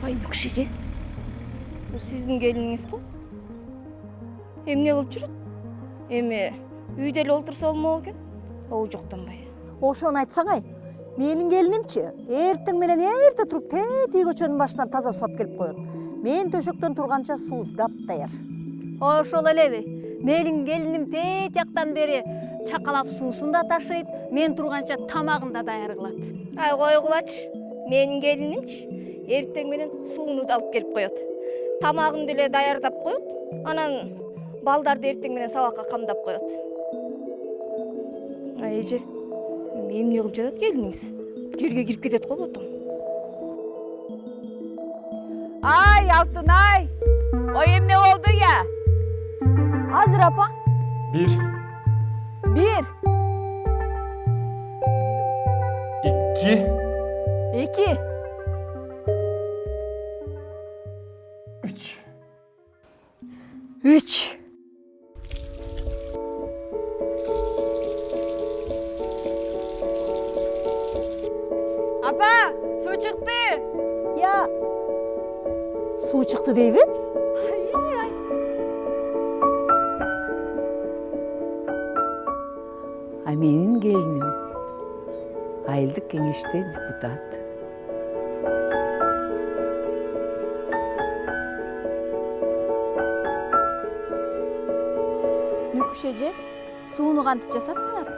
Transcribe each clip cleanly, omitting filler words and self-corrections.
Ай, Нүкіш эже, бұл сіздің келініңіз ғой? Эмне кылып жүрөт? Эми үйдө эле олтурса болмок экен? Оу жоктонбай. Ошону айтсаң-ай, менин келинимчи, эртең менен эрте туруп тетиги көчөнүн башынан таза сууп келип коет. Мен төшөктөн турганча суу дап-даяр. Ошол элеби? Менин келиним тет жактан бери чакалап суусун да ташыйт, мен турганча тамагын да даяр кылат. Ай, койгулачы. Менин келинимчи, эртең менен сууну да алып келип коет. Тамагын деле даярдап коет. Анан балдарды эртең менен сабакка камдап коет. Ай, эже, эмне кылып жатат келиниңиз? Жерге кирип кетет го ботом. Ай, Алтынай! Ой, эмне болду я? Азыр апа? Bir, Бир, iki, эки, üç. үч. Апа, суу чыкты. Я суу чыкты дейби? А менин келиним айылдык кеңеште депутат. Нүкіш эже, сууну кантип жасаттыңар?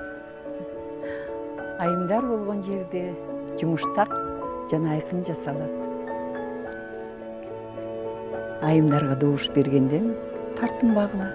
Айымдар болгон жерде жумуштак жана айкын жасалат. Айымдарга добуш бергенден тартынбагыла.